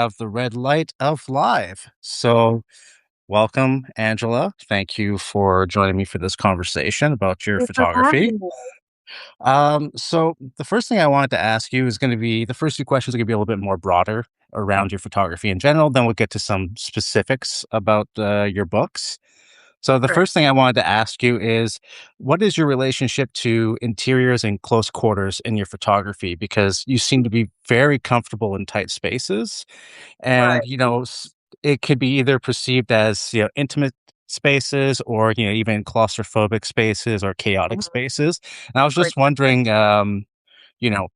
have the red light of live. So, welcome, Angela. Thank you for joining me for this conversation about your Thanks for photography. having me. So the first thing I wanted to ask you is going to be the first two questions are going to be a little bit more broader around your photography in general. Then we'll get to some specifics about your books. So the Sure. first thing I wanted to ask you is, what is your relationship to interiors and close quarters in your photography? Because you seem to be very comfortable in tight spaces, Right. and it could be either perceived as intimate spaces, or even claustrophobic spaces or chaotic Mhm. spaces. And I was Great just question. wondering, you know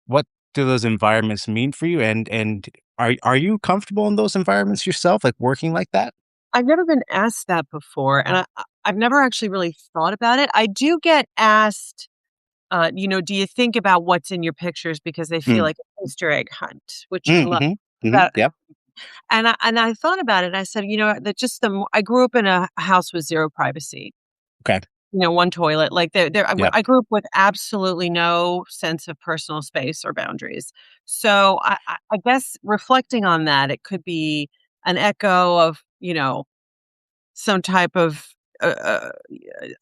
what do those environments mean for you, and are you comfortable in those environments yourself, like working like that? I've never been asked that before, and I've never actually really thought about it. I do get asked, do you think about what's in your pictures because they feel Mm. like a Easter egg hunt, which I Mm, love mhm, that. yep. And I thought about it. I said, that just I grew up in a house with zero privacy. Okay. One toilet. Like Yep. I grew up with absolutely no sense of personal space or boundaries. So I guess reflecting on that, it could be an echo of some type of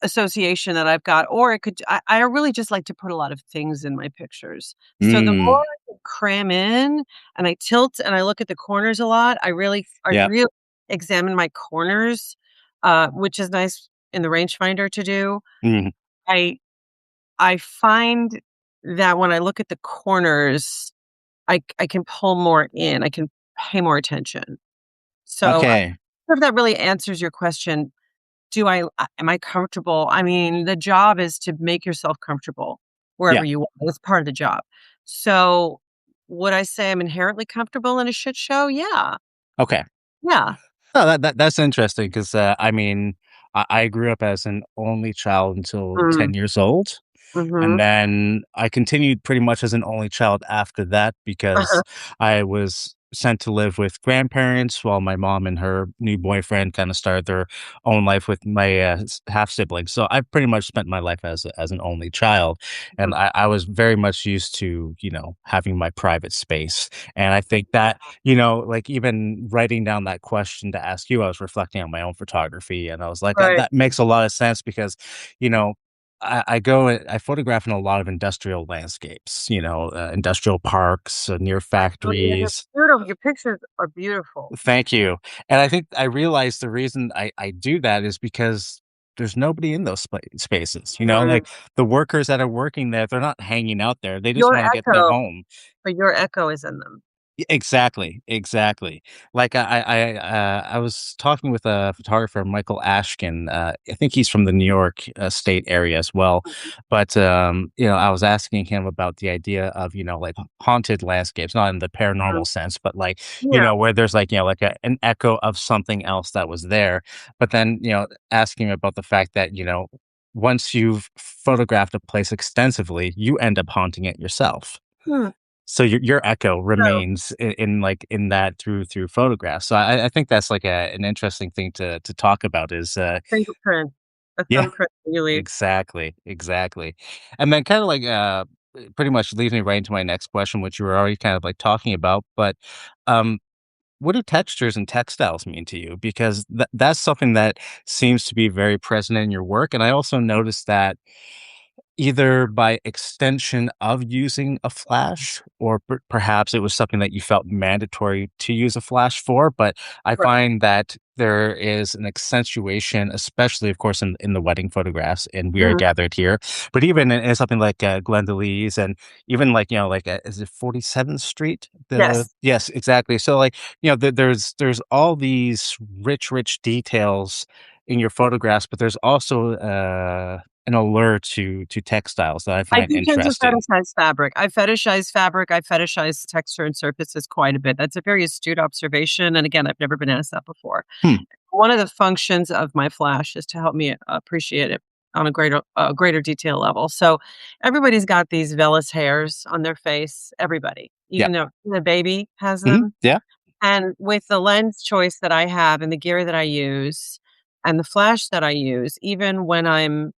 association that I've got, or it could. I really just like to put a lot of things in my pictures. So the more Mm. I can cram in, and I tilt and I look at the corners a lot, I Yep. really examine my corners, which is nice in the rangefinder to do. Mhm. I I find that when I look at the corners, I can pull more in. I can pay more attention. So, Okay. if that really answers your question, am I comfortable? I mean, the job is to make yourself comfortable Yeah. wherever you want. That's part of the job. So, would I say I'm inherently comfortable in a shit show? Yeah. Okay. Yeah. Oh, that's interesting, 'cause, I mean, I grew up as an only child until Mm. 10 years old, and Mhm. then I continued pretty much as an only child after that Uh-huh. because I was sent to live with grandparents while my mom and her new boyfriend kinda started their own life with my, half siblings. So I pretty much spent my life as an only child, and Mhm. I was very much used to, having my private space, and I think that like, even writing down that question to ask you, I was reflecting on my own photography, and I was like, Right. that makes a lot of sense because, you know, I photograph in a lot of industrial landscapes, industrial parks, near Absolutely. And they're factories. beautiful. Your pictures are beautiful. Thank you. And I think I realized the reason I do that is because there's nobody in those spaces. Mm. Like, the workers that are working there, they're not hanging out there. They just Your want to get to echo, home. but your echo is in them. Exactly, exactly. Like, I was talking with a photographer, Michael Ashkin. I think he's from the New York state area as well. But I was asking him about the idea of like haunted landscapes, not in the Mhm. paranormal sense, but like Yeah. where there's like like an echo of something else that was there. But then asking him about the fact that once you've photographed a place extensively, you end up haunting it yourself. Hmm. So your echo So remains in that through photographs. So I think that's like an interesting thing to talk about is, fingerprint, a yeah, thumbprint that you leave. exactly, exactly. And then kinda like, pretty much leads me right into my next question, which you were already kind of like talking about, but, um, what do textures and textiles mean to you? Because that's something that seems to be very present in your work, and I also noticed that either by extension of using a flash, or perhaps it was something that you felt mandatory to use a flash for, but I Right. find that there is an accentuation, especially, of course, in the wedding photographs, and We Are Mhm. Gathered Here, but even in something like, Glendalee's, and even like, like, is it 47th Street? Yes. Yes, exactly. So, like, there's all these rich details in your photographs, but there's also, an allure to textiles that I I find do tend to interesting. fetishize fabric. I fetishize fabric. I fetishize texture and surfaces quite a bit. That's a very astute observation. And again, I've never been asked that before. Hmm, One of the functions of my flash is to help me appreciate it on a greater detail level. So everybody's got these vellus hairs on their face. Everybody, yeah, even though the baby has mhm, them. yeah, And with the lens choice that I have and the gear that I use and the flash that I use, even when I'm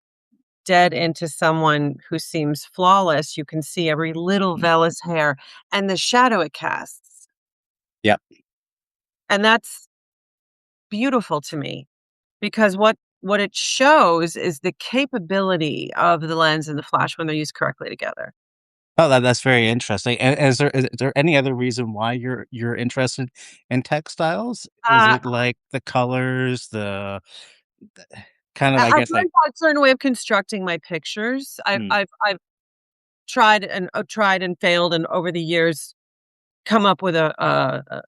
dead into someone who seems flawless, you can see every little vellus hair and the shadow it casts. Yep. And that's beautiful to me because what it shows is the capability of the lens and the flash when they're used correctly together. Oh, that's very interesting. And is there any other reason why you're interested in textiles? Is Uh, it like the colors, the kind of, I I've guess, like learned a certain way of constructing my pictures. mm, I've tried and failed, and over the years come up with a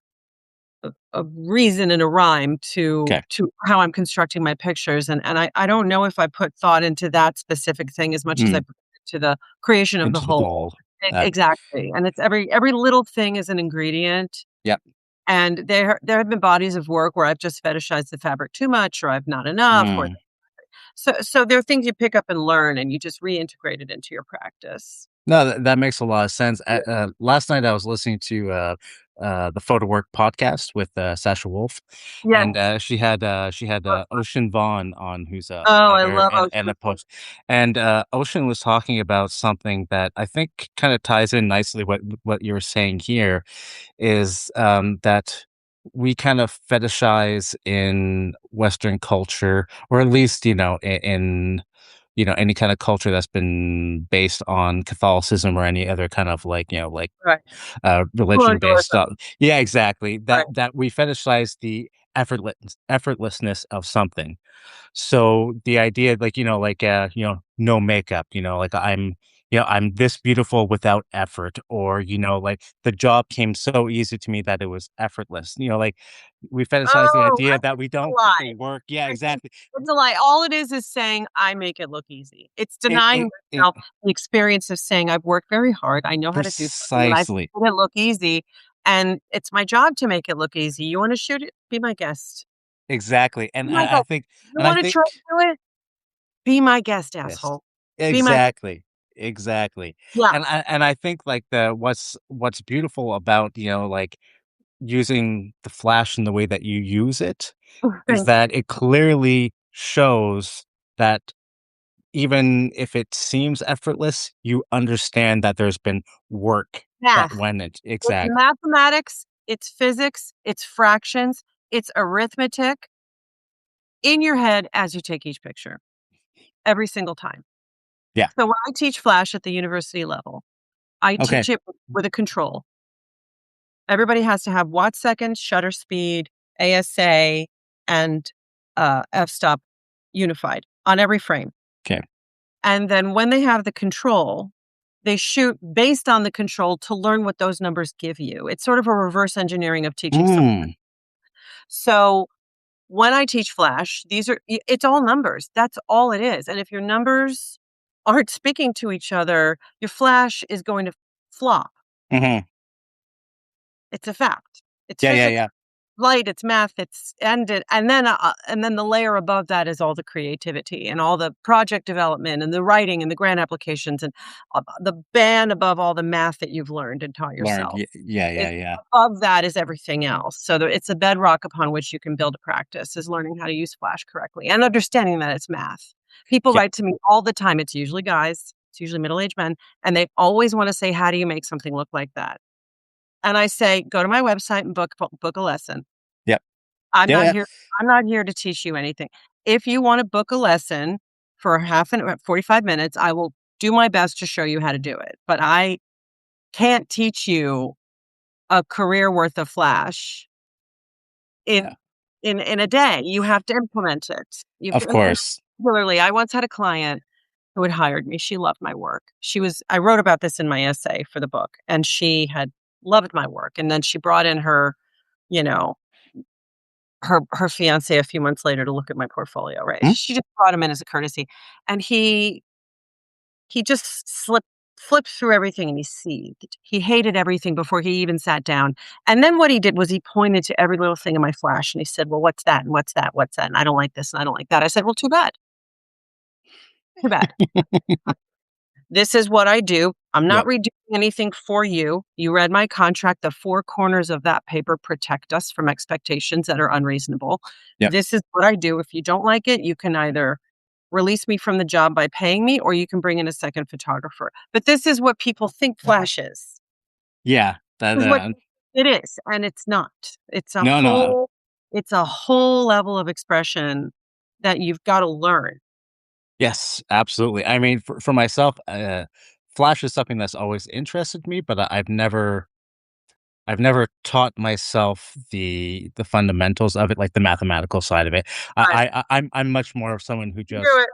reason and a rhyme okay. to how I'm constructing my pictures, and I don't know if I put thought into that specific thing as much as I Mm, put to the creation of the into the whole. goal. Uh, Exactly, and it's every little thing is an ingredient, yep. and there have been bodies of work where I've just fetishized the fabric too much or I've not enough or Mm. so there are things you pick up and learn and you just reintegrate it into your practice. No, that makes a lot of sense. Yeah. Last night I was listening to the Photo Work podcast with Sasha Wolf, Yes. and she had Ocean Vaughn on, who's Oh, a I hair love and ocean. a post, and Ocean was talking about something that I think kind of ties in nicely what you were saying here is that we kind of fetishize in Western culture, or at least, in any kind of culture that's been based on Catholicism or any other kind of like, Right. religion based Colonialism. stuff. Yeah, exactly. Right. That we fetishize the effortlessness of something. So the idea, like, no makeup, like I'm this beautiful without effort, or, like the job came so easy to me that it was effortless. Like we fetishize the Oh, idea I that think we it's a don't put the lie. work. Yeah, I think exactly. it's a lie. All it is saying, "I make it look easy." It's denying It myself the experience of saying, "I've worked very hard. I know how to do something, and I've precisely. made it look easy, and it's my job to make it look easy. You wanna shoot it? Be my guest. Exactly. Be And my I guest. think You and I wanna try think to do it? Be my guest, yes. asshole. Be my Exactly. Exactly. Yeah. And I think, like, what's beautiful about, like, using the flash in the way that you use it is Thanks. that it clearly shows that even if it seems effortless, you understand that there's been work that Math. went it It's exact mathematics, it's physics, it's fractions, it's arithmetic in your head as you take each picture, every single time. yeah. So when I teach Flash at the university level, I Okay. teach it with a control. Everybody has to have watt seconds, shutter speed, ASA, and f-stop unified on every frame. Okay. And then when they have the control, they shoot based on the control to learn what those numbers give you. It's sort of a reverse engineering of teaching some. Mm. So when I teach Flash, it's all numbers. That's all it is. And if your numbers aren't speaking to each other, your Flash is going to flop. Mhm. It's a fact. It's Yeah, yeah, physics, yeah. light, it's math, and then the layer above that is all the creativity and all the project development and the writing and the grant applications and the band above all the math that you've learned and taught Learned. yourself. Yeah, yeah, It yeah. Above that is everything else. So it's a bedrock upon which you can build a practice is learning how to use Flash correctly and understanding that it's math. People Yeah. write to me all the time. It's usually guys, it's usually middle-aged men, and they always want to say, "How do you make something look like that?" And I say, "Go to my website and book a lesson. Yep. I'm Yeah, not yeah. here I'm not here to teach you anything. If you wanna book a lesson for 45 minutes, I will do my best to show you how to do it, but I can't teach you a career worth of Flash in Yeah. in a day. You have to implement it. You Of can and course. particularly, I once had a client who had hired me. She loved my work. I wrote about this in my essay for the book, and she had loved my work, and then she brought in you know, her fiancé a few months later to look at my portfolio, right? Mm? She just brought him in as a courtesy, and he just flipped through everything and he seethed. He hated everything before he even sat down, and then what he did was he pointed to every little thing in my flash, and he said, "Well, what's that? And what's that? What's that? And I don't like this, and I don't like that." I said, "Well, too bad. Too bad. This is what I do. I'm not Yep. redoing anything for you. You read my contract. The 4 corners of that paper protect us from expectations that are unreasonable. Yep. This is what I do. If you don't like it, you can either release me from the job by paying me, or you can bring in a second photographer. But this is what people think Flash is. Yeah. That, This is what that. It is, and it's not. It's a No, no. whole it's a whole level of expression that you've gotta learn. Yes, absolutely. I mean, for myself, Flash is something that's always interested me, but I've never taught myself the fundamentals of it, like the mathematical side of it. Right. I'm much more of someone who You can do just it.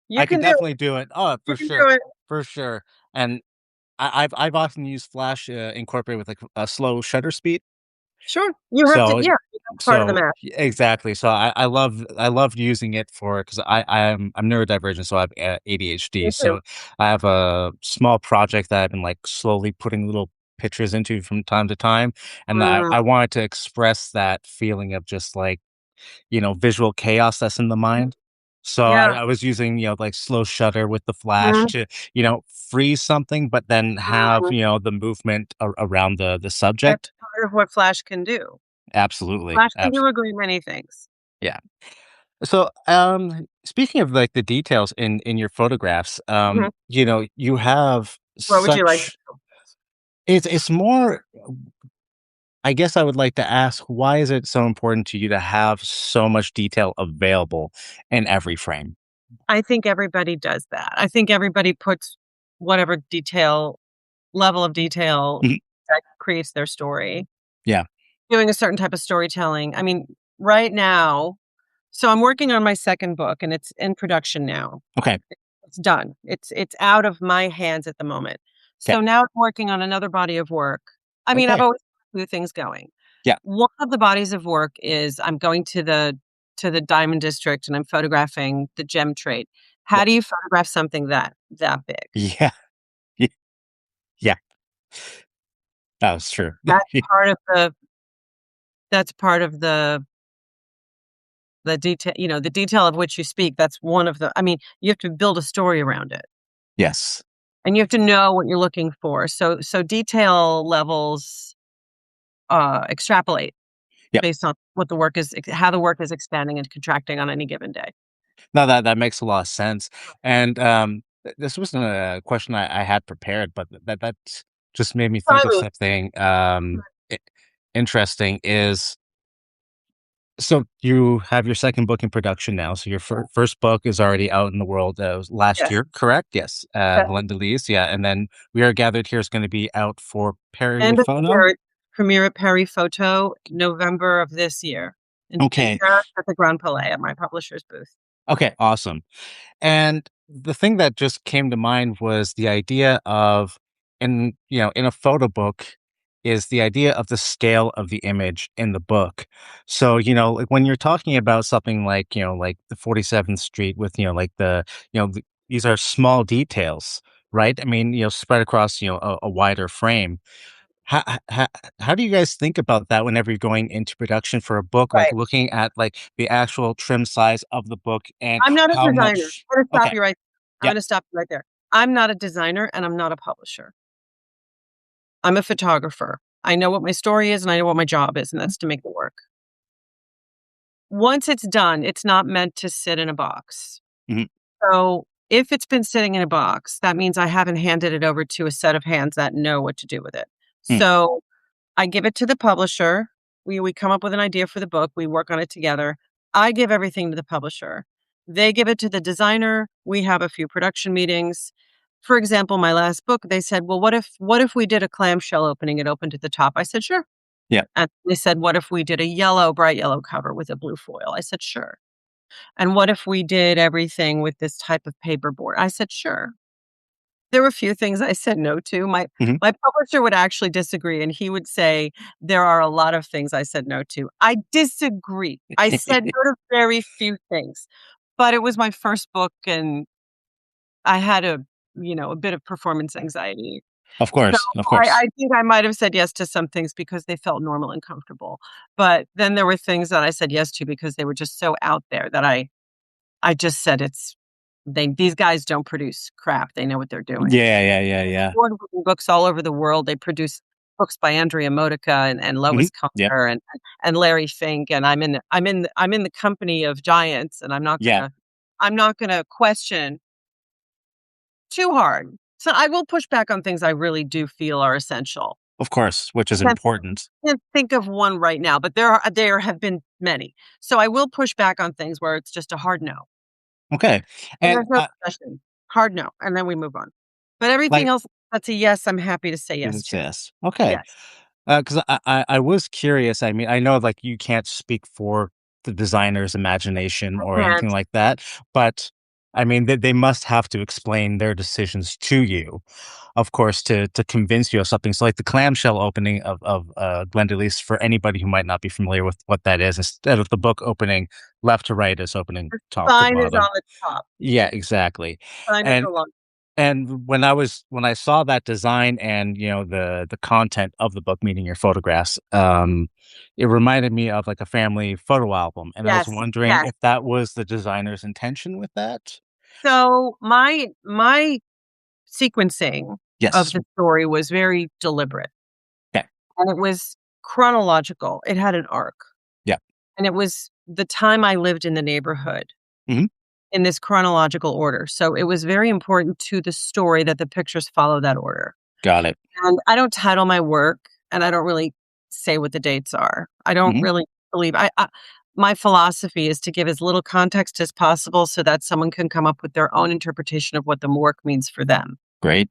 You I can can do definitely it. do it. Oh, You can do it. for sure. And I've often used Flash incorporated with like a slow shutter speed. Sure. You have to So yeah, that's part of the math. exactly. So I love using it for because I'm neurodivergent, so I have ADHD. Me too. So I have a small project that I've been like slowly putting little pictures into from time to time, and Mm, I wanted to express that feeling of just like visual chaos that's in the mind. So yeah. I was using like slow shutter with the flash Mhm, to freeze something, but then have mhm. the movement around the That's subject. part of what Flash can do. Absolutely, Flash can do a great many things. yeah. So, speaking of like the details in your photographs, Mhm. you have What would you like to such it's more I guess I would like to ask why is it so important to you to have so much detail available in every frame? I think everybody does that. I think everybody puts whatever level of detail Mhm. that creates their story. Yeah. Doing a certain type of storytelling. I mean, right now so I'm working on my 2nd book, and it's in production now. Okay. It's done. It's out of my hands at the moment. Okay. So now I'm working on another body of work. I mean, I've Okay. always had a few things going. Yeah. One of the bodies of work is I'm going to the diamond district, and I'm photographing the gem trade. Yeah. How do you photograph something that big? Yeah. Ye yeah. That was true. That's part of the that's part of the detail the detail of which you speak. That's one of the I mean, you have to build a story around it, Yes. and you have to know what you're looking for. So detail levels, extrapolate Yep. based on what the work is how the work is expanding and contracting on any given day. No, that makes a lot of sense, and, this wasn't a question I had prepared, but that just made me think Try of me. something, I interesting is so you have your 2nd book in production now, so your first book is already out in the world, was last Yes. year, correct? Yes, Yes. The Lendlease, yeah, and then We Are Gathered Here is gonna be out for Perry End of the Photo? year, premiere at Perry Photo, November of this year in Okay, Paris at the Grand Palais at my publisher's booth. okay, awesome. And the thing that just came to mind was the idea of in a photo book is the idea of the scale of the image in the book. So, like when you're talking about something like, like the 47th Street with, like these are small details, right? I mean, spread across, a wider frame. How, how, how do you guys think about that whenever you're going into production for a book, like Right. looking at like the actual trim size of the book and I'm not a how designer. much okay. I'm Yeah. gonna stop you right there. I'm not a designer, and I'm not a publisher. I'm a photographer. I know what my story is, and I know what my job is, and that's to make it work. Once it's done, it's not meant to sit in a box. Mhm. So, if it's been sitting in a box, that means I haven't handed it over to a set of hands that know what to do with it. Mm. So, I give it to the publisher. We come up with an idea for the book, we work on it together. I give everything to the publisher. They give it to the designer, we have a few production meetings. For example, my last book, they said, "Well, what if we did a clamshell opening, it opened at the top?" I said, "Sure." Yeah. And they said, "What if we did a yellow, bright yellow cover with a blue foil?" I said, "Sure." "And what if we did everything with this type of paperboard?" I said, "Sure." There were a few things I said no to. Mhm. My publisher would actually disagree, and he would say, "There are a lot of things I said no to." I disagree. I said no to very few things, but it was my first book, and I had a bit of performance anxiety. Of So, course, of course. I think I might have said yes to some things because they felt normal and comfortable, but then there were things that I said yes to because they were just so out there that I just said these guys don't produce crap, they know what they're doing. Yeah, yeah, yeah, yeah. Award-winning books all over the world. They produce books by Andrea Modica and Lois Mhm. Yeah, Conner and Larry Fink, and I'm in the company of giants, and yeah. I'm not gonna question too hard. So I will push back on things I really do feel are essential. Of course, which is Can't important. can't think of one right now, but there have been many. So I will push back on things where it's just a hard no. Okay, And and, there's no discussion. Hard no, and then we move on. But everything like else that's a yes, I'm happy to say yes it's to. yes. Okay. Yes. Because I was curious, I mean, I know, like, you can't speak for the designer's imagination I or anything can't. like that, but, I mean, they must have to explain their decisions to you, of course, to convince you of something. So, like, the clamshell opening of Glendalee, for anybody who might not be familiar with what that is, instead of the book opening left to right, it's opening The top to sign is on bottom. the top. Yeah, exactly. Sign is And along. when I saw that design and, the content of the book, meaning your photographs, it reminded me of, like, a family photo album, and I was Yes, wondering yes. if that was the designer's intention with that? So my sequencing of Yes. the story was very deliberate, Okay. and it was chronological. It had an arc, Yeah. and it was the time I lived in the neighborhood Mhm. in this chronological order. So it was very important to the story that the pictures follow that order. Got it. And I don't title my work, and I don't really say what the dates are. I don't Mhm. really believe I my philosophy is to give as little context as possible so that someone can come up with their own interpretation of what the work means for them. Great.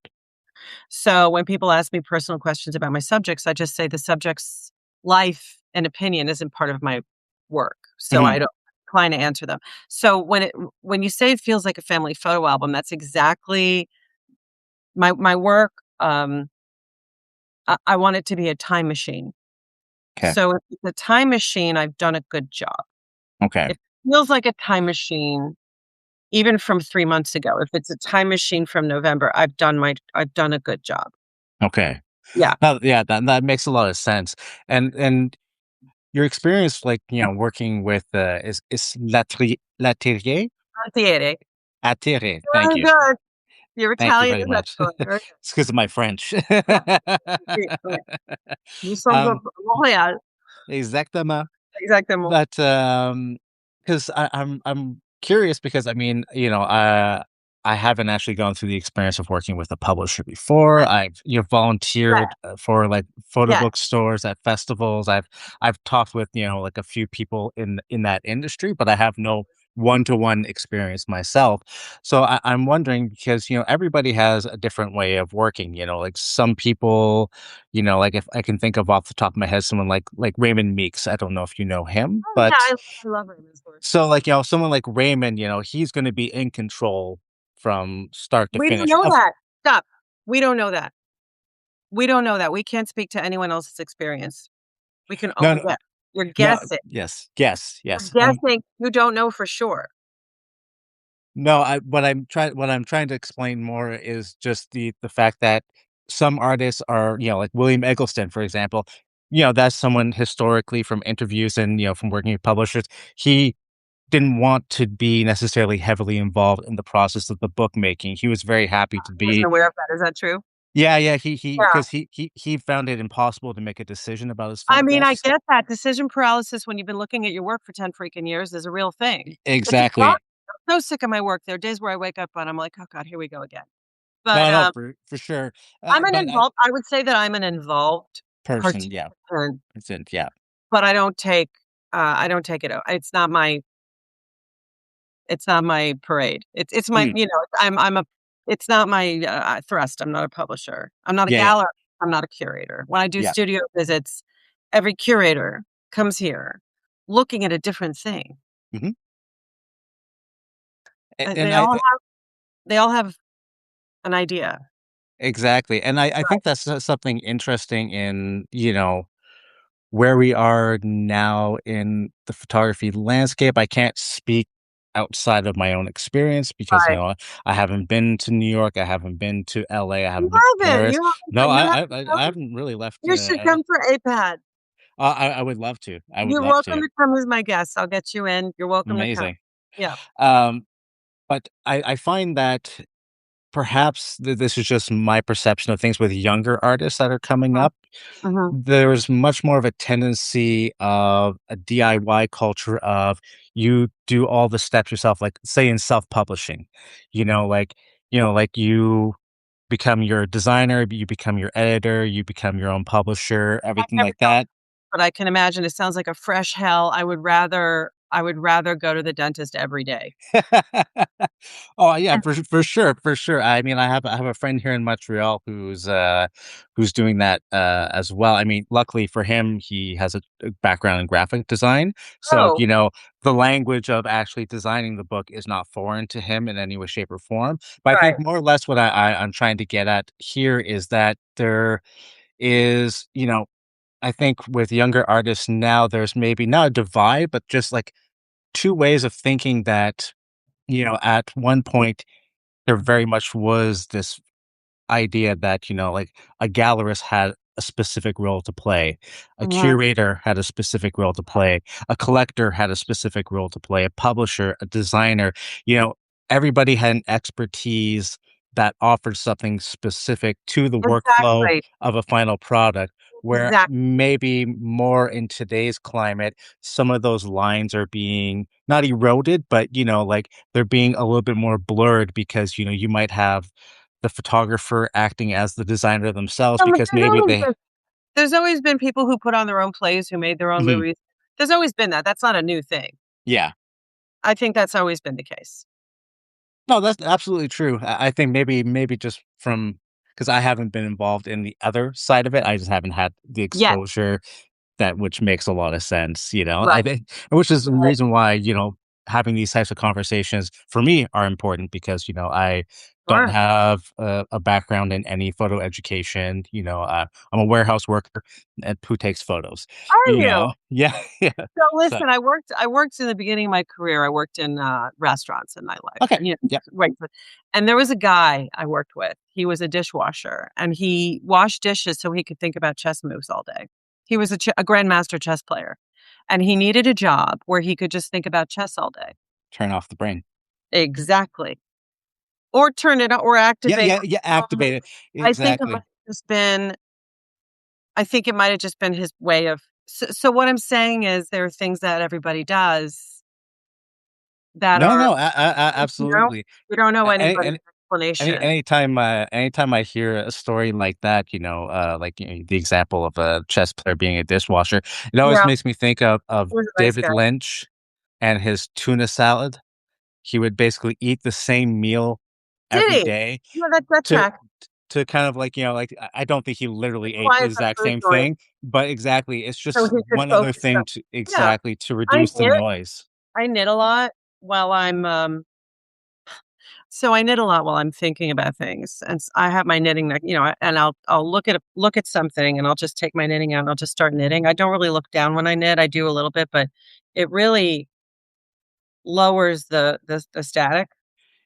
So when people ask me personal questions about my subjects, I just say the subject's life and opinion isn't part of my work. So I Mhm. don't decline to answer them. So when you say it feels like a family photo album, that's exactly my work. I want it to be a time machine. 'Kay. So if it's a time machine, I've done a good job. Okay. If it feels like a time machine, even from 3 months ago, if it's a time machine from November, I've done a good job. Okay. Yeah. Yeah, that makes a lot of sense, and your experience, like, working with, is L'Atelier? Attiere. Atelier, thank Very you. good. Your Thank you Italian very is much. excellent. Very good. It's because of my French. Yeah. Oui, oui. Nous sommes à Um, Montréal. exactement. Exactement. But, 'cause I'm curious because, I mean, I haven't actually gone through the experience of working with a publisher before. Right. I've, Yeah. volunteered, for, like, photo Yes. bookstores at festivals. I've talked with, like, a few people in that industry, but I have no one-to-one experience myself. So I'm wondering because, everybody has a different way of working, like, some people, like, if I can think of off the top of my head, someone like Raymond Meeks. I don't know if you know him, Oh, yeah, but I love Raymond's work. so, like, someone like Raymond, he's gonna be in control from start to We don't finish. know Of that. Stop. We don't know that. We don't know that. We can't speak to anyone else's experience. We can no, only no, guess. You're no, guessing. yes, yes, You're yes. guessing. You don't know for sure. No, what I'm trying to explain more is just the fact that some artists are, like William Eggleston, for example, that's someone historically from interviews and, from working with publishers, he didn't want to be necessarily heavily involved in the process of the bookmaking. He was very happy to I wasn't be. aware of that. Is that true? Yeah, yeah, he Yeah. 'cause he found it impossible to make a decision about his I mean, I photographs. get that. Decision paralysis when you've been looking at your work for 10 freaking years is a real thing. It's exhausting. Exactly. I'm so sick of my work. There are days where I wake up and I'm like, "Oh god, here we go again." But, No, no, for sure. But I would say that I'm an involved person, yeah, participant, percent, yeah. but I don't take it o it's not my parade. It's my Mm, I'm a it's not my, thrust. I'm not a publisher. I'm not a yeah, yeah, gallery. I'm not a curator. When I do yeah. studio visits, every curator comes here looking at a different thing. Mhm. A Uh, and they I all have they all have an idea. exactly, and I Right. think that's, something interesting in, where we are now in the photography landscape. I can't speak outside of my own experience because, Right. I haven't been to New York, I haven't been to LA, I You haven't been to haven't. Paris. No, You haven't I come. haven't really left, You should come for APAD. I would love to, I would You're love welcome to. to come as my guest. I'll get you in. You're welcome to come. Amazing. Yeah. Um, but I find that perhaps this is just my perception of things with younger artists that are coming Mhm. up. Mhm. There's much more of a tendency of a DIY culture of you do all the steps yourself, like say in self-publishing, like, like you become your designer, you become your editor, you become your own publisher, I've everything never like felt, that. but I can imagine it sounds like a fresh hell. I would rather go to the dentist every day. Oh, yeah, for sure, for sure. I mean, I have a friend here in Montreal who's doing that, as well. I mean, luckily for him, he has a background in graphic design, so, Oh, the language of actually designing the book is not foreign to him in any way, shape, or form. But I think right. more or less what I'm trying to get at here is that there is, I think with younger artists now, there's maybe not a divide, but just, like, 2 ways of thinking that, at one point, there very much was this idea that, like, a gallerist had a specific role to play, a Mhm. curator had a specific role to play, a collector had a specific role to play, a publisher, a designer, you know, everybody had an expertise that offered something specific to the workflow Exactly. of a final product, where Exactly. maybe more in today's climate, some of those lines are being not eroded, but, like, they're being a little bit more blurred because, you might have the photographer acting as the designer themselves But because maybe they. there's always been people who put on their own plays, who made their own Mhm. movies. There's always been that. That's not a new thing. Yeah. I think that's always been the case. No, that's absolutely true. I think maybe just from because I haven't been involved in the other side of it, I just haven't had the Yes. exposure that which makes a lot of sense, I Right. think which is the Right. reason why, having these types of conversations for me are important because, I don't Sure. have a background in any photo education, I'm a warehouse worker and who takes photos, Are you? Yeah, yeah. So So, listen, I worked in the beginning of my career, I worked in, restaurants and nightlife, okay. Yeah, right, and there was a guy I worked with, he was a dishwasher, and he washed dishes so he could think about chess moves all day. He was a grandmaster chess player, and he needed a job where he could just think about chess all day. turn off the brain. Exactly. Or turn it on or Yeah, activate. yeah, yeah, activate it. I think it might Exactly. have just been I think it might have just been his way of so what I'm saying is there are things that everybody does that No, are no, you know, absolutely. we don't know A anybody's and explanation. anytime I hear a story like that, like, the example of a chess player being a dishwasher, it always Yeah, makes me think of he was a nice David guy. Lynch and his tuna salad. He would basically eat the same meal Did every he? day Yeah, that to track. kind of like, like, I don't think he literally ate the Quiet the exact food same noise thing, but exactly, it's so just he could one other focus on thing to yeah, exactly, to I reduce the knit noise. I knit a lot while I knit a lot while I'm thinking about things, and I have my knitting neck and I'll look at something, and I'll just take my knitting out, and I'll just start knitting. I don't really look down when I knit, I do a little bit, but it really lowers the static,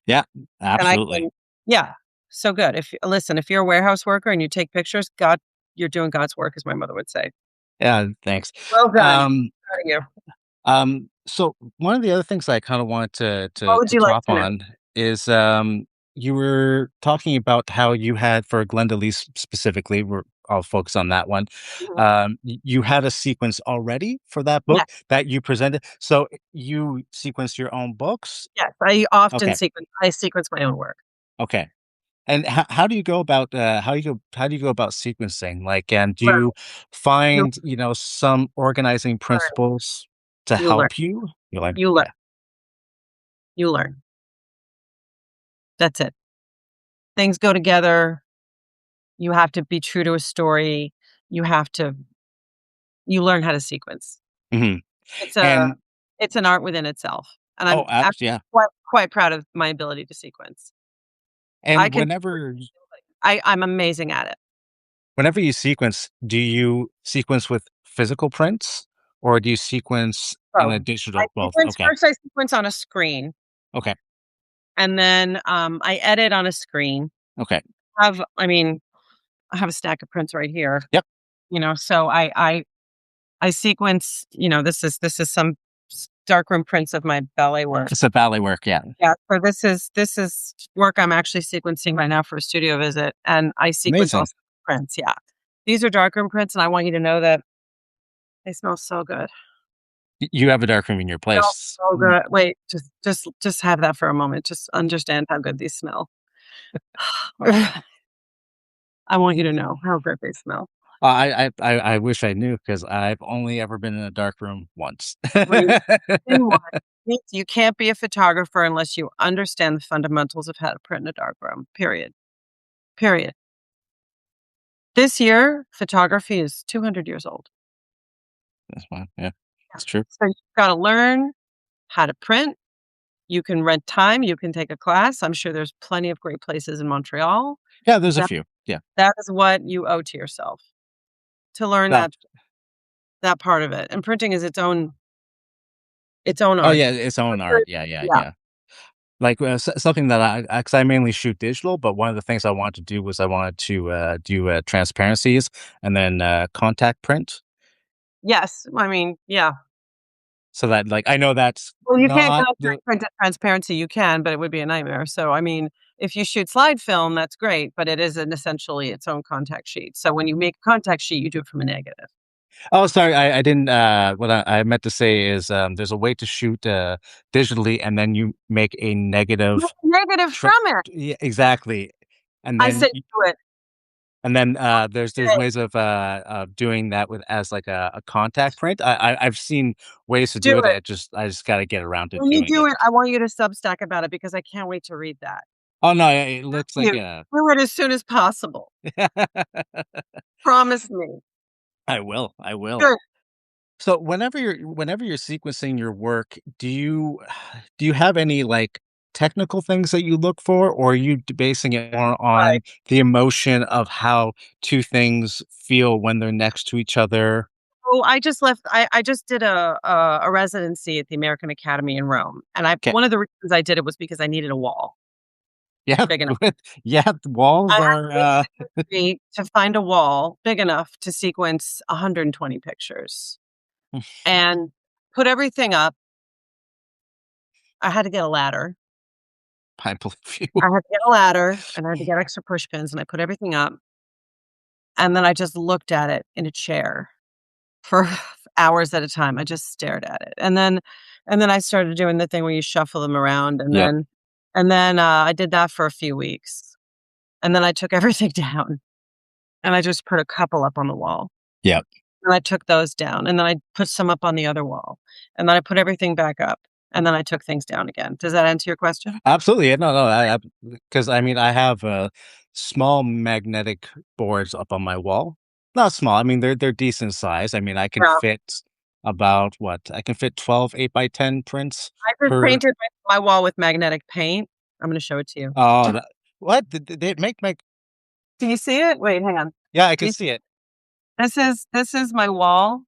Yeah, and I absolutely. can yeah, so good. If you're a warehouse worker and you take pictures, you're doing God's work, as my mother would say. Yeah, thanks. Well done. Um Proud of you. So one of the other things I kind of want to What would to you like top to know? on is you were talking about how you had for Glendaleese specifically, I'll focus on that one. Mhm. You had a sequence already for that Yes, book that you presented. So you sequenced your own books? yes, Okay. I sequence my own work. Okay. And how do you go about how do you go about sequencing? Like, and do Learn, you you find, some organizing learn, principles to you learn, help you? You're like, you learn, yeah. you learn. That's it. Things go together. You have to be true to a story. You have to you learn how to sequence. Mhm. It's a And it's an art within itself, and oh, I'm abs actually yeah. quite proud of my ability to sequence. I And can I'm amazing at it. whenever you sequence, do you sequence with physical prints or do you sequence in a Both. digital both? Okay. I sequence on a screen, Okay. and then, I edit on a screen. Okay. I mean, I have a stack of prints right here, Yep. so I sequence, this is some darkroom prints of my ballet work. It's a ballet work, yeah. Yeah, so this is work I'm actually sequencing right now for a studio visit, and I sequence Amazing. also prints, yeah. These are darkroom prints, and I want you to know that they smell so good. You have a dark room in your Smell place. so good. Wait, just have that for a moment. Just understand how good these smell. I want you to know how good they smell. I wish I knew because I've only ever been in a dark room once. Well, you in one. You can't be a photographer unless you understand the fundamentals of how to print in a darkroom, period. Period. This year, photography is 200 years old. That's fine, yeah, Yeah. it's true. So you've gotta learn how to print. You can rent time, you can take a class. I'm sure there's plenty of great places in Montreal. Yeah, there's a That few, yeah. that is what you owe to yourself, to learn No. that part of it, and printing is its own Oh, art. yeah, its own art, yeah, yeah, Yeah. yeah. Like, something that because I mainly shoot digital, but one of the things I wanted to do was I wanted to, do, transparencies and then, contact print Yes, I mean, yeah. so that, like, I know that's Well, you can't not contact the print at transparency, you can, but it would be a nightmare. So, I mean, if you shoot slide film, that's great, but it is an essentially its own contact sheet. So when you make a contact sheet, you do it from a negative. Oh, sorry, I didn't, what I meant to say is, there's a way to shoot, digitally, and then you make a Make negative a negative tra from it. yeah, exactly, and I then say do it. there's ways of doing that with as, like, a contact print. I've seen ways to Do do it, it. I just gotta get around to When you doing do it. it, I want you to Substack about it because I can't wait to read that. Oh, no, it looks like You a do it as soon as possible. Promise me. I will, I will. Good. So whenever you're sequencing your work, do you have any, like, technical things that you look for, or are you basing it more Right. on the emotion of how 2 things feel when they're next to each other? Oh, I just did a residency at the American Academy in Rome, and I 'Kay. one of the reasons I did it was because I needed a wall Yeah, big enough. yeah, the walls I had are, to research a tree to find a wall big enough to sequence 120 pictures and put everything up. I had to get a ladder. I believe you. I had to get a ladder, and I had to get extra push pins, and I put everything up, and then I just looked at it in a chair for hours at a time. I just stared at it, and then I started doing the thing where you shuffle them around, Yep, I did that for a few weeks, and then I took everything down, and I just put a couple up on the wall. yep. And I took those down, and then I put some up on the other wall, and then I put everything back up, and then I took things down again. Does that answer your question? Absolutely, yeah, no, no, I 'cause, I mean, I have, small magnetic boards up on my wall. Not small, I mean, they're decent size. I mean, I can Yeah. fit about what? I can fit 12 8 by 10 prints I just per painted my wall with magnetic paint. I'm gonna show it to you. oh, that what? Did they make Do you see it? Wait, hang on. yeah, I Do can you see it. this is my wall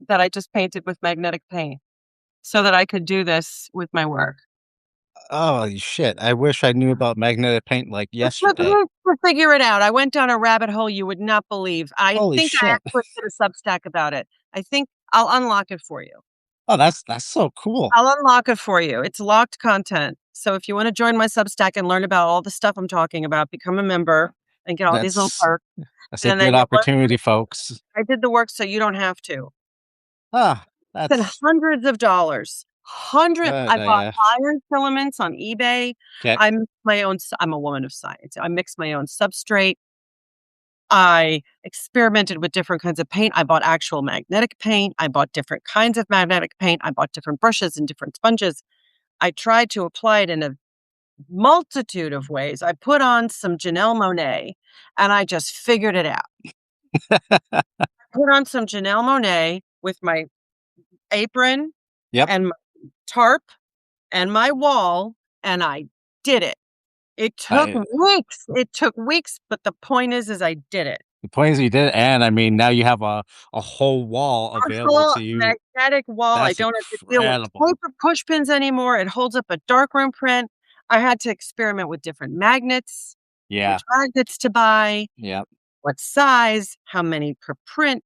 that I just painted with magnetic paint so that I could do this with my work. Oh, shit, I wish I knew about magnetic paint, like, It took yesterday. weeks to figure it out. I went down a rabbit hole you would not believe. I Holy think I shit. actually did a Substack about it. I think I'll unlock it for you. Oh, that's so cool. I'll unlock it for you. It's locked content. So if you wanna join my Substack and learn about all the stuff I'm talking about, become a member and get all these little That's perks, that's a and then good you'll learn opportunity, folks. I did the work so you don't have to. Ah, Spent that's hundreds of dollars. good, I bought iron filaments on eBay. 'kay. I'm a woman of science. I mix my own substrate. I experimented with different kinds of paint. I bought actual magnetic paint. I bought different kinds of magnetic paint. I bought different brushes and different sponges. I tried to apply it in a multitude of ways. I put on some Janelle Monáe, and I just figured it out. Put on some Janelle Monáe with my apron Yep, and my tarp and my wall, and I did it. I It took weeks, but the point is I did it. the point is you did it, and I mean, now you have a whole wall A available whole to you. magnetic wall. I That's don't have to deal with incredible. tape or push pins anymore. It holds up a darkroom print. I had to experiment with different magnets, Yeah, which magnets to buy, yep, what size, how many per print.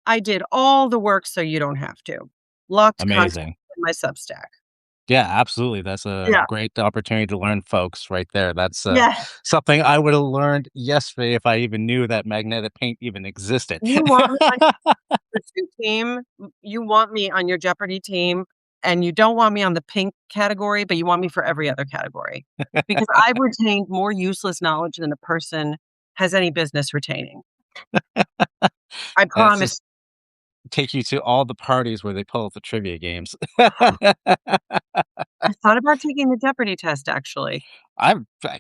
I did all the work so you don't have to. Locked content amazing. in my Substack. Yeah, absolutely, that's a Yeah. great opportunity to learn, folks, right there. That's, Yeah. something I would've learned yesterday if I even knew that magnetic paint even existed. You want me on your pursuit team, you want me on your Jeopardy team, and you don't want me on the pink category, but you want me for every other category. Because I've retained more useless knowledge than a person has any business retaining. I That's promise. just take you to all the parties where they pull out the trivia games. I thought about taking the Jeopardy test, actually.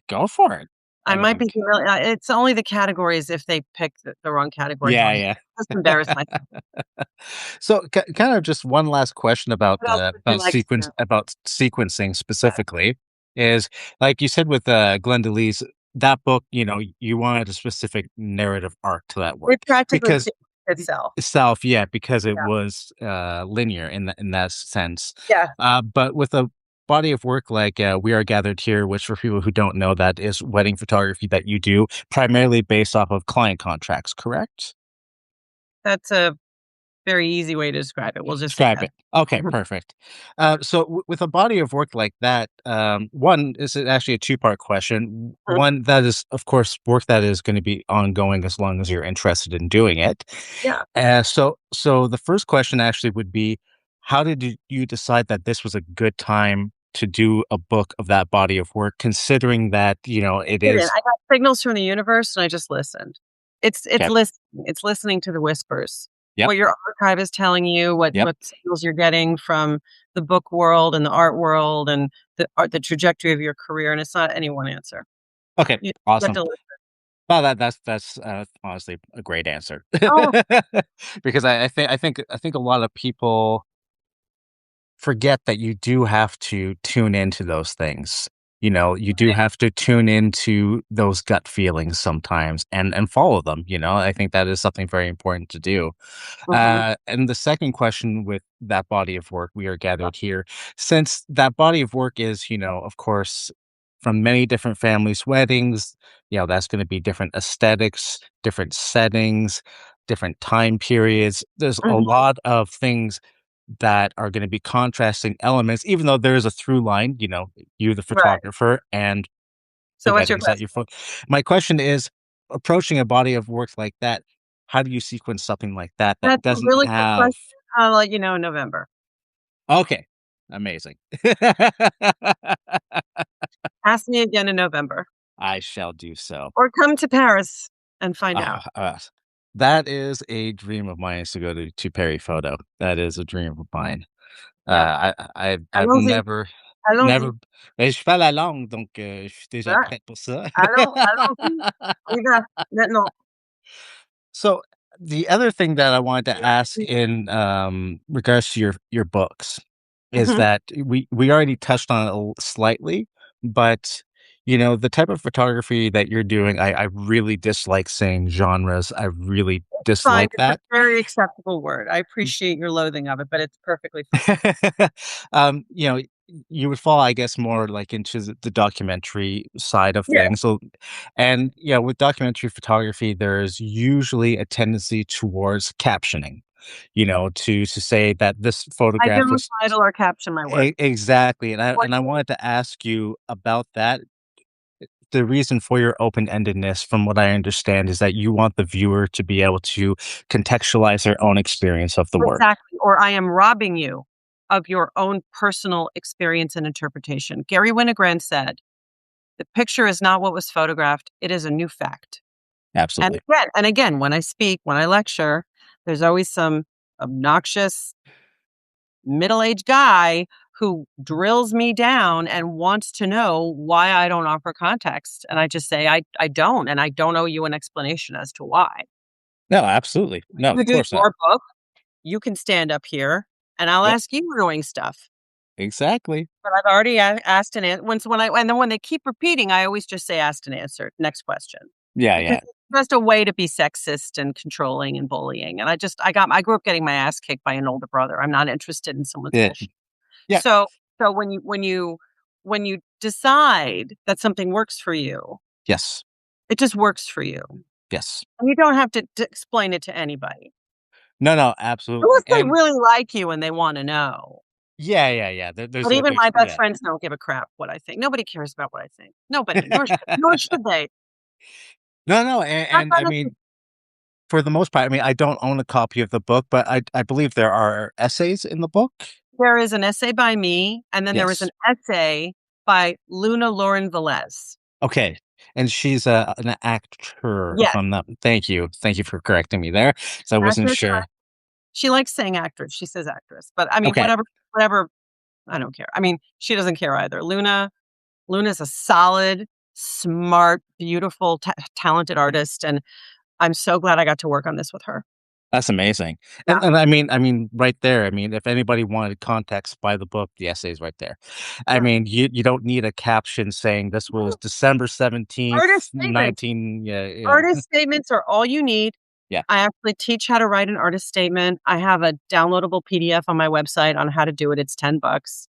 Go for it. I I might mean, be humili it's only the categories if they pick the wrong categories yeah, on yeah. just embarrass myself. So, kind of just one last question What else would you like to know? about sequencing specifically is, like you said with, Glendalee, that book, you wanted a specific narrative arc to that It work practically because speaks itself. itself, yeah, because it Yeah. was, linear in that sense. Yes, But with a body of work like, We Are Gathered Here, which for people who don't know, that is wedding photography that you do primarily based off of client contracts, correct? that's a very easy way to describe it. We'll just say Describe yes. it. Okay, Mhm. perfect. So with a body of work like that, one is actually a two-part question. Mhm. One that is, of course, work that is going to be ongoing as long as you're interested in doing it. Yeah. So the first question actually would be, how did you decide that this was a good time to do a book of that body of work, considering that it Didn't. is I got signals from the universe and I just listened. It's okay. listening. It's listening to the whispers. Yep. What your archive is telling you, Yep. what signals you're getting from the book world and the art world and the trajectory of your career, and it's not any one answer. Okay. You have Awesome. to listen. Well, that's honestly a great answer Oh, because I think a lot of people forget that you do have to tune into those things. You do have to tune into those gut feelings sometimes and follow them. I think that is something very important to do. mhm. And the second question with that body of work, We Are Gathered Here, since that body of work is, of course, from many different families' weddings, that's going to be different aesthetics, different settings, different time periods. There's a Mhm. lot of things that are going to be contrasting elements, even though there is a through line, you, the Right. photographer, and the So what's your weddings that question? you my question is, approaching a body of work like that, how do you sequence something like that that That's a doesn't really good have question. I'll let you know in November. okay, amazing. Ask me again in November, I shall do so. or come to Paris and find out. Ah, that is a dream of mine is to go to Perry Photo. That is a dream of mine. Yep. I've Allons-y, never allons-y. mais je parle la langue, donc je suis déjà Ah, prêt pour ça. allons-y. On y va, maintenant. So, the other thing that I wanted to ask in, regards to your books is Mhm. that we already touched on it slightly, but, the type of photography that you're doing, I really dislike saying genres. I really Fine, dislike it's a that. very acceptable word. I appreciate your loathing of it, but it's perfectly fine. Um, you know, you would fall, I guess, more like into the documentary side of Yeah, things. So, and with documentary photography, there's usually a tendency towards captioning. To say that this I photograph don't was title or caption my work. exactly, and I What and I wanted to ask you about that. The reason for your open-endedness, from what I understand, is that you want the viewer to be able to contextualize their own experience of the work. exactly, or I am robbing you of your own personal experience and interpretation. Gary Winogrand said, "The picture is not what was photographed, it is a new fact." Absolutely. And again, when I speak, when I lecture, there's always some obnoxious middle-aged guy who drills me down and wants to know why I don't offer context. And I just say, I don't, and I don't owe you an explanation as to why. No, absolutely. No, You of do course not. your book, you can stand up here and I'll Yep, ask you annoying stuff. exactly. But I've already asked and and then when they keep repeating, I always just say asked and answered. Next question. Yeah, Because yeah. it's just a way to be sexist and controlling and bullying. And I grew up getting my ass kicked by an older brother. I'm not interested in someone's Yeah, bullshit. yeah. So when you decide that something works for you, Yes, it just works for you. yes. And you don't have to explain it to anybody. No, no, absolutely, Unless they and really like you and they wanna know. yeah, yeah, yeah. But even There's my best yeah. friends don't give a crap what I think. Nobody cares about what I think. Nobody, nor should they. No, no, Not and I gonna mean, for the most part, I mean, I don't own a copy of the book, but I believe there are essays in the book? There is an essay by me, and then there was Yes. an essay by Luna Lauren Velez. Okay. And she's an actor, if Yes, I'm not thank you for correcting me there, so I wasn't actress. sure. She likes saying actress, she says actress, but I mean, Okay, whatever, I don't care. I mean, she doesn't care either. Luna's a solid, smart, beautiful, talented artist, and I'm so glad I got to work on this with her. that's amazing. Yeah. And I mean, right there, I mean, if anybody wanted context, buy the book, the essay's right there. I Yeah. mean, you don't need a caption saying this was December 17th, Artist statements. 19 yeah, yeah. Artist statements are all you need. Yeah. I actually teach how to write an artist statement. I have a downloadable PDF on my website on how to do it. It's 10 bucks.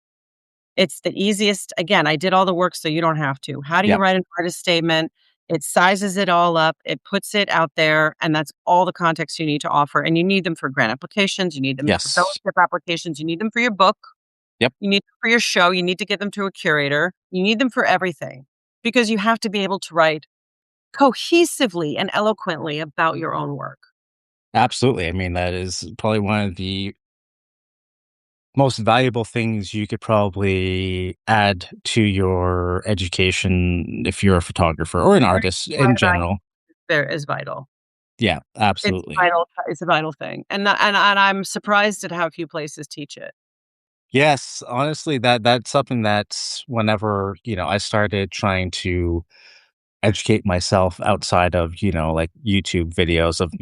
It's the easiest. Again, I did all the work so you don't have to. How do you Yep. write an artist statement? It sizes it all up, it puts it out there, and that's all the context you need to offer. And you need them for grant applications, you need them for Yes. fellowship applications, you need them for your book, Yep. you need them for your show, you need to get them to a curator, you need them for everything because you have to be able to write cohesively and eloquently about your own work. Absolutely. I mean, that is probably one of the most valuable things you could probably add to your education if you're a photographer or an artist in general. There is vital. Yeah, It's absolutely. vital. It's a vital thing, and I'm surprised at how few places teach it. Yes, honestly, that's something that's whenever, I started trying to educate myself outside of, like YouTube videos of,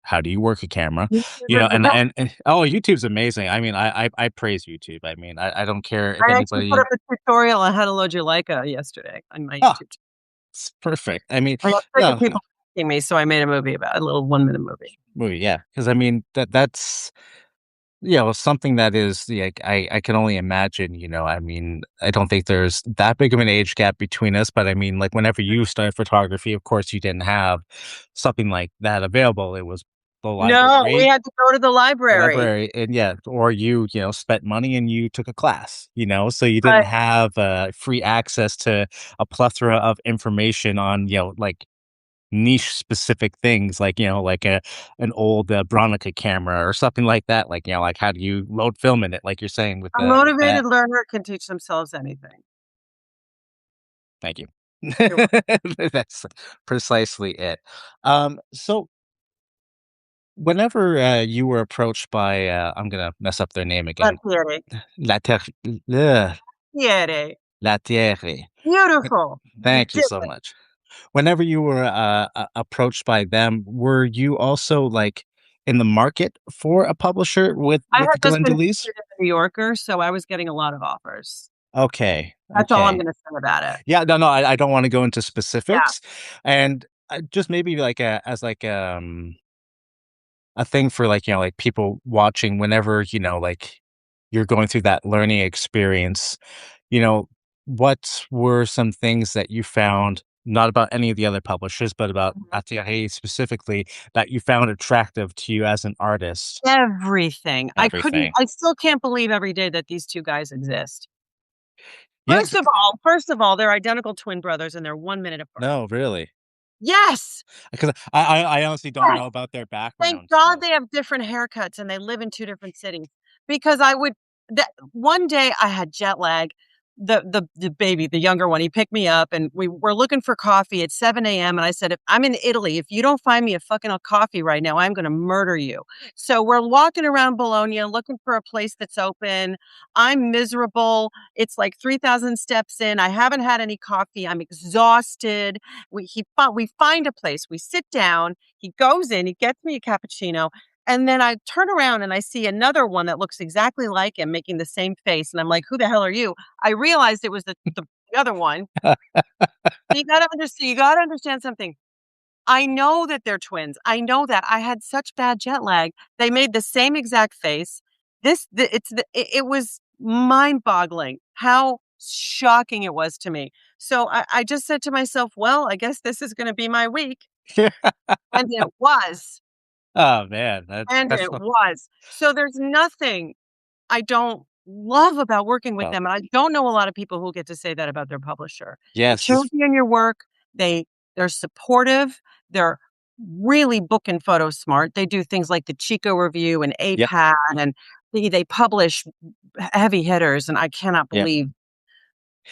how do you work a camera? YouTube is the And oh, YouTube's amazing. I mean, I praise YouTube. I mean, I don't care if I actually put anybody. up a tutorial on how to load your Leica yesterday on my Oh, YouTube channel. it's perfect. I mean, I got sick of no, people asking me, so I made a movie about a little one-minute movie. movie, yeah, because I mean that's something that is like I can only imagine, I mean, I don't think there's that big of an age gap between us, but I mean, like whenever you started photography, of course you didn't have something like that available. It was No, we had to go to the the library. library, and yeah, or you spent money and you took a class, so you didn't But have free access to a plethora of information on, like niche specific things like, like an old, Bronica camera or something like that, like, like how do you load film in it, like you're saying a with that. motivated learner can teach themselves anything. Thank you. You're welcome. That's precisely it. So whenever, you were approached by, I'm gonna mess up their name again. Latieri. La Terre ugh, Latieri. La Terre. Beautiful. Thank you Do so it. much. Whenever you were, approached by them, were you also, like, in the market for a publisher with I had just Glenn been DeLees? featured in The New Yorker, so I was getting a lot of offers. Okay, That's all I'm okay. gonna say about it. Yeah, no, no, I don't wanna go into Yeah. specifics, and, just maybe like as like, a thing for, like, like people watching whenever, like you're going through that learning experience, you know, what were some things that you found, not about any of the other publishers, but about Mhm. Atiahe specifically, that you found attractive to you as an artist? Everything. Everything. I still can't believe every day that these 2 guys exist. Yeah, First of all, they're identical twin brothers and they're 1 minute apart. no, really, Yes! because I honestly don't Yes! know about their Thank background, God so they have different haircuts and they live in 2 different cities because I would that one day I had jet lag. The baby, the younger one, he picked me up and we were looking for coffee at 7 a.m. And I said, "If I'm in Italy, if you don't find me a fucking coffee right now, I'm gonna murder you." So we're walking around Bologna looking for a place that's open. I'm miserable. It's like 3,000 steps in. I haven't had any coffee. I'm exhausted. We find a place. We sit down. He goes in, he gets me a cappuccino, and then I turn around and I see another one that looks exactly like him making the same face, and I'm like, "Who the hell are you?" I realized it was the other one. You gotta understand something. I know that they're twins. I know that. I had such bad jet lag. They made the same exact face. This the it's the it was mind-boggling how shocking it was to me. So I just said to myself, "Well, I guess this is gonna be my week." And it was. Oh, man, And that's it was. So there's nothing I don't love about working with well, them, and I don't know a lot of people who get to say that about their publisher. They yes, this champion your work, they're supportive, they're really book and photo smart. They do things like the Chico review and yep, APAD, and they publish heavy hitters, and I cannot yep. believe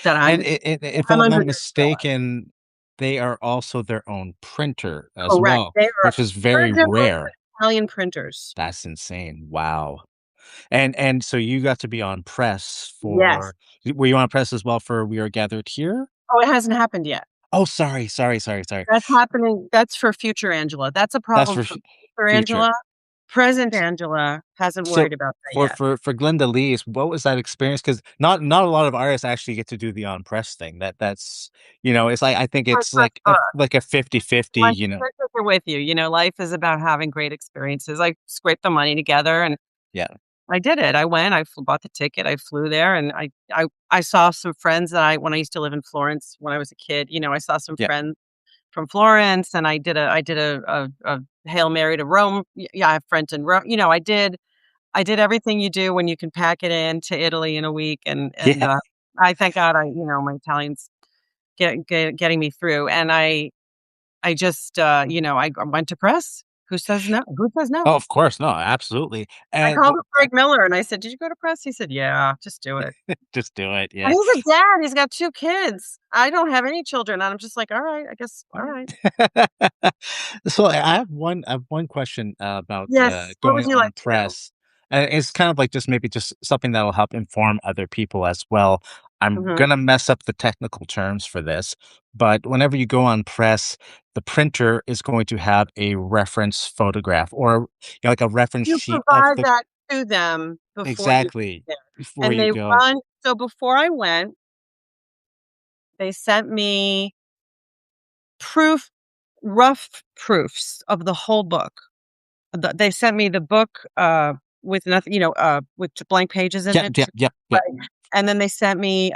that And I'm if I'm I'm under not their umbrella. mistaken, they are also their own printer as Correct. well, They are which is very original rare. Italian printers. That's insane. Wow. And so you got to be on press Yes. for were you on press as well for We Are Gathered Here? Oh, it hasn't happened yet. Oh, sorry. That's happening that's for future Angela. That's a That's problem for for future future. Angela. Present Angela hasn't So worried about that for yet. for Glenda Lee's, what was that experience? Because not a lot of artists actually get to do the on press thing. That's it's like I think First it's first for us. like a 50-50. My sisters are with you, life is about having great experiences. I scraped the money together and Yeah, I did it. I went, bought the ticket, I flew there, and I saw some friends that I when I used to live in Florence when I was a kid, I saw some yeah. friends from Florence, and I did a Hail Mary to Rome. Yeah, I have friends in Rome. I did everything you do when you can pack it in to Italy in a week, Yeah. I thank God my Italian's getting me through, and I just, I went to press. Who says no? Who says no? Oh, of course, no, absolutely. I And called up Greg Miller and I said, "Did you go to press?" He said, "Yeah, just do it." just do it, And yeah. he's a dad, he's got 2 kids. I don't have any children, and I'm just like, "Alright, I guess, Alright. alright." So I have one question, about, Yes, what would going you like on to know? press, and it's kind of like just maybe just something that will help inform other people as well. I'm Mhm. gonna mess up the technical terms for this, but whenever you go on press, the printer is going to have a reference photograph or, like a reference You sheet of provide the that to them before you exactly, there, before and you they go. run so before I went, they sent me proof rough proofs of the whole book. They sent me the book, with nothing, with blank pages in Yep, it. yep, yep, yep. Right, and then they sent me,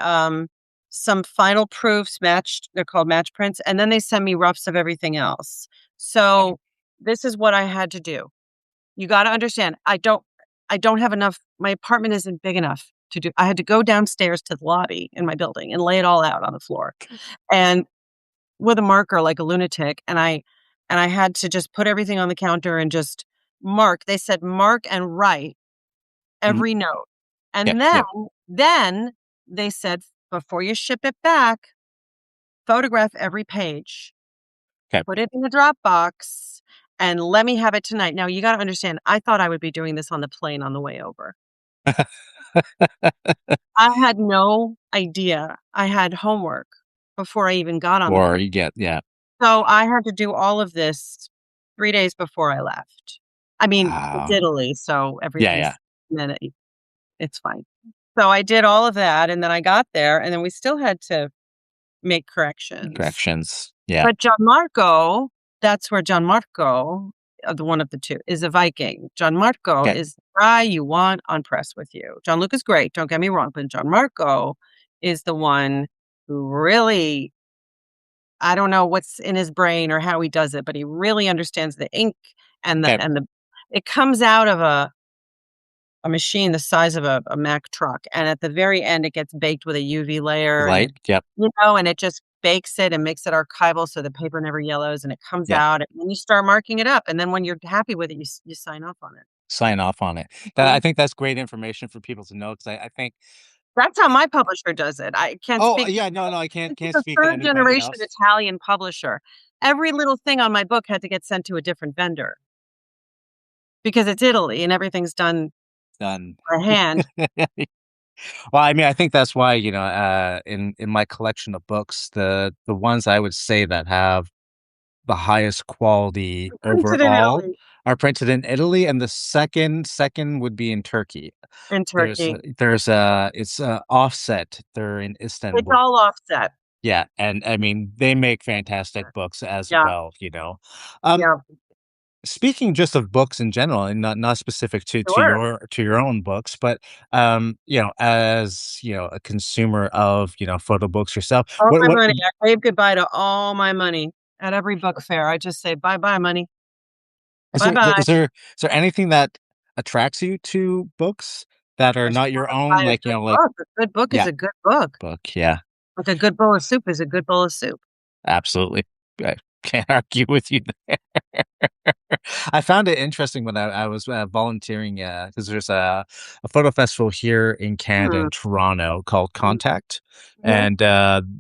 some final proofs matched they're called match prints, and then they sent me roughs of everything else. So, this is what I had to do. You gotta understand, I don't have enough my apartment isn't big enough to do I had to go downstairs to the lobby in my building and lay it all out on the floor, and with a marker like a lunatic, and I had to just put everything on the counter and just mark. They said, "Mark and write Mhm. every note." Yep, And then yep. then they said, "Before you ship it back, photograph every page, 'Kay. put it in the Dropbox, and let me have it tonight." Now, you gotta understand, I thought I would be doing this on the plane on the way over. I had no idea I had homework before I even got on the Or plane. you get yeah. So, I had to do all of this 3 days before I left. I mean, it's Ah, Italy, so yeah, yeah. everything's minute it's fine. So, I did all of that, and then I got there, and then we still had to make corrections. Corrections. Yeah. But Gianmarco, that's where Gianmarco, the one of the 2, is a Viking. Gianmarco Okay. is the guy you want on press with you. Gianluca's great, don't get me wrong, but Gianmarco is the one who really I don't know what's in his brain or how he does it, but he really understands the ink Okay. and the it comes out of a machine the size of a Mack truck, and at the very end, it gets baked with a UV layer, and Light. Yep. and it just bakes it and makes it archival so the paper never yellows, and it comes Yep. out, and then you start marking it up, and then when you're happy with it, you sign off on it. Sign off on it. That I Mhm. think that's great information for people to know because I think That's how my publisher does it. I can't oh, speak yeah, no, I this is can't a speak to 3rd anybody generation else. Italian publisher. Every little thing on my book had to get sent to a different vendor because it's Italy and everything's done Done. by hand. Well, I mean, I think that's why, in my collection of books, the ones I would say that have the highest quality Printed in overall Italy are printed in Italy, and the second would be in Turkey. and Turkey. It's, Offset, they're in It's Istanbul. all offset. Yeah, and I mean, they make fantastic books as Yeah, well. Um, yeah, speaking just of books in general and not specific to sure. your own books, but, as, a consumer of, photo books yourself, All my what money. I wave goodbye to all my money at every book fair. I just say, "Bye-bye, money. is there Bye-bye." is there anything that attracts you to books that are I just not your wanna own? buy a Like, good like book. A good book is yeah, a good book. book, yeah, Like a good bowl of soup is a good bowl of soup. absolutely. I can't argue with you there. I found it interesting when I was, volunteering, because there's a photo festival here in Canada, Hmm, in Toronto, called mhm, Contact, mhm. and,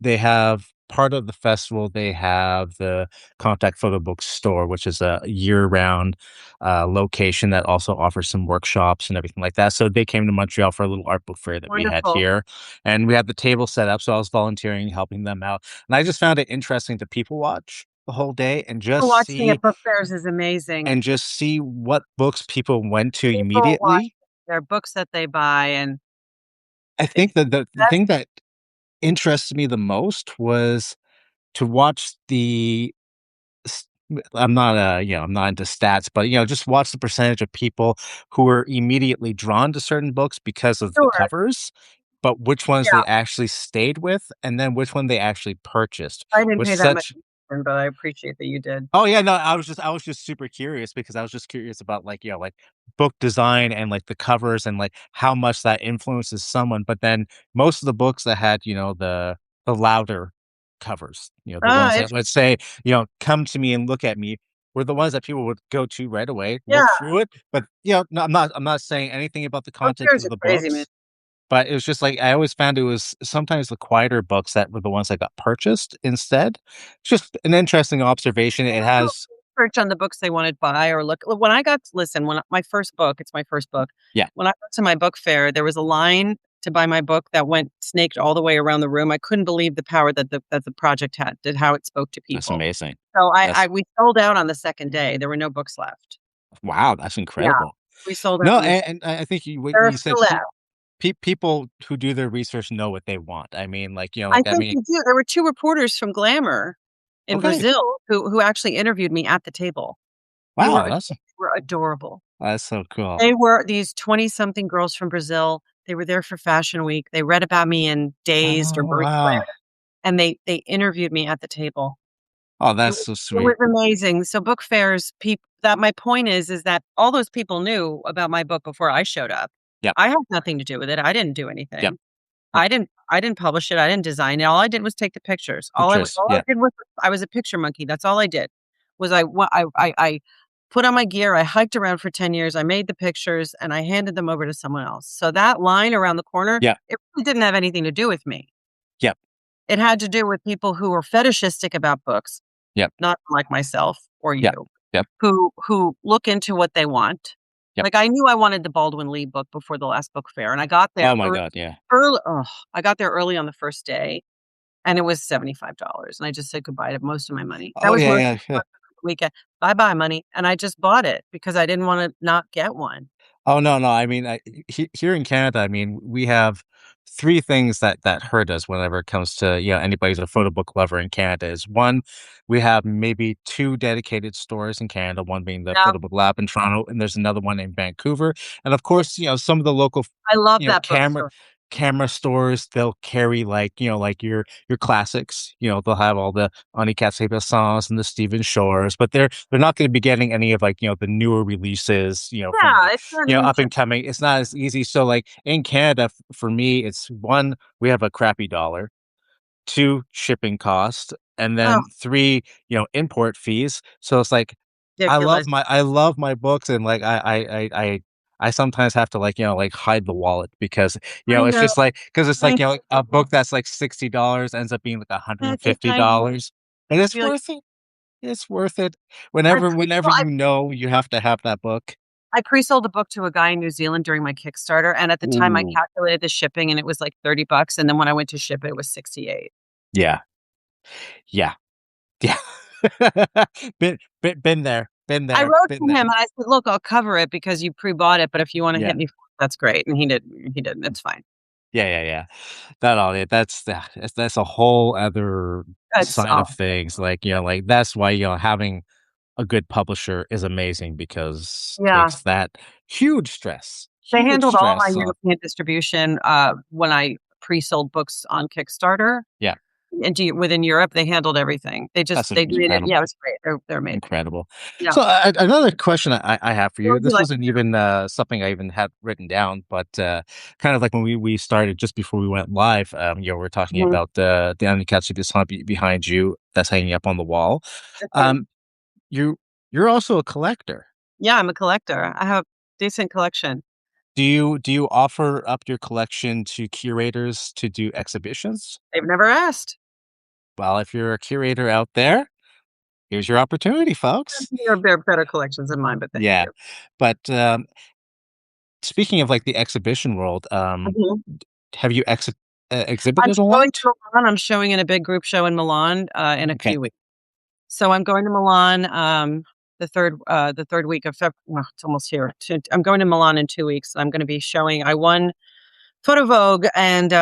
they have part of the festival, they have the Contact Photo Book Store, which is a year-round, location that also offers some workshops and everything like that. So they came to Montreal for a little art book fair that we had Wonderful. here, and we had the table set up, so I was volunteering, helping them out, and I just found it interesting to people watch the whole day People watching at book fairs is amazing. and just see what books people went to People watch immediately. their books that they buy, and I it think that the that thing that interested me the most was to watch the s I'm not, I'm not into stats, but, just watch the percentage of people who were immediately drawn to certain books because of the sure, covers, but which ones yeah, they actually stayed with, and then which one they actually purchased, I didn't with pay that much such attention, but I appreciate that you did. Oh, yeah, no, I was just super curious because I was just curious about, like, like, book design and, like, the covers and, like, how much that influences someone, but then most of the books that had, the louder covers, the ones that would Interesting. say, "Come to me and look at me," were the ones that people would go to right away, Yeah, look through it, but, no, I'm not saying anything about the book content fairs of are the crazy, man. books, but it was just like I always found it was sometimes the quieter books that were the ones that got purchased instead. Just an interesting observation. It Do has research on the books they wanted to buy or look when I got listen, when my first book, it's my first book. Yeah, When I went to my book fair, there was a line to buy my book that went snaked all the way around the room. I couldn't believe the power that the project had, did how it spoke to that's people. amazing. So I That's we sold out on the 2nd day. There were no books left. wow, that's Yeah, incredible. we sold out No, on the and I think you what there are you said, still out. people who do their research know what they want. I mean, like, I like, I think mean they do. There were 2 reporters from Glamour in okay. Brazil who actually interviewed me at the table. Wow, They were adorable. that's so cool. They were these 20-something girls from Brazil. They were there for Fashion Week. They read about me in Dazed or Oh, Marie wow. Claire, and they interviewed me at the table. Oh, It that's was so it was sweet. amazing. So book fairs, that my point is that all those people knew about my book before I showed up. Yep, I had nothing to do with it. I didn't do yep, anything. yep. I didn't publish it. I didn't design it. All I did was take the pictures. Pictures, All I yeah, did was I was a picture monkey. That's all I did. Was I put on my gear, I hiked around for 10 years, I made the pictures, and I handed them over to someone else. So that line around the corner, yeah, it really didn't have anything to do with me. yep, It had to do with people who were fetishistic about books, yep, not like myself or yep, you, yep, who look into what they want. yep. Like, I knew I wanted the Baldwin Lee book before the last book fair, and I got there Oh my god, yeah. I got there early on the first day, and it was $75, and I just said goodbye to most of my money. That Oh, was yeah, most yeah, of yeah. the weekend. Bye-bye money, and I just bought it because I didn't wanna not get one. Oh, no, no, I mean, here in Canada, I mean, we have 3 things that hurt us whenever it comes to, anybody who's a photo book lover in Canada is 1, we have maybe 2 dedicated stores in Canada, one being the Yeah, Photo Book Lab in Toronto, and there's another one in Vancouver, and of course, some of the local, I love that camera bookstore. stores, they'll carry, like, like your classics, they'll have all the Ani Katsuhiro-sans and the Stephen Shores, but they're not gonna be getting any of, like, the newer releases, from Yeah, the it's their up niche. and coming. It's not as easy. So, like, in Canada, for me, it's 1, we have a crappy dollar, 2, shipping cost, and Oh, then 3, import fees. So it's like, ridiculous. I love my books and, like, I sometimes have to, like, like, hide the wallet because, I it's know. just like because it's I like, a book that's like $60 ends up being like I know. $150, and I it's feel you. worth it. It's worth it. I Whenever pre-sold I you have to have that book. I pre-sold a book to a guy in New Zealand during my Kickstarter, and at the time, I Ooh. calculated the shipping, and it was like $30, and then when I went to ship it, it was 68. Yeah. Yeah. Yeah. Been I there, wrote been to him, there. and I said, "Look, I'll cover it because you pre-bought it, but if you wanna Yeah. hit me for it, that's great." And he didn't, it's fine. Yeah, yeah, yeah. That all yeah, that's a whole other It's side of things, like, like, that's why, having a good publisher is amazing because it yeah. takes that They huge handled all my stress off. European distribution, when I pre-sold books on Kickstarter, Yeah, and do within Europe, they handled everything. that's They made it, yeah, incredible. it was great. They're amazing. Incredible. Yeah. So, another question I have for What you, would you this like wasn't even, something I even had written down, but, kind of like when we started just before we went live, we're talking mhm, about the Anikatsuki song behind you that's hanging up on the wall. that's right. Um, you you're also a collector. Yeah, I'm a collector. I have decent collection. Do you offer up your collection to curators to do exhibitions? They've never asked. Well, if you're a curator out there, here's your opportunity, folks. They're better collections than mine, but thank Yeah. you. But, speaking of, like, the exhibition world, Mhm. have you I'm exhibited a showing lot? in Milan. I'm showing in a big group show in Milan, in a Okay. few weeks. So I'm going to Milan, the 3rd week of well, it's almost here. I'm going to Milan in 2 weeks. I'm gonna be showing I won Photo Vogue and,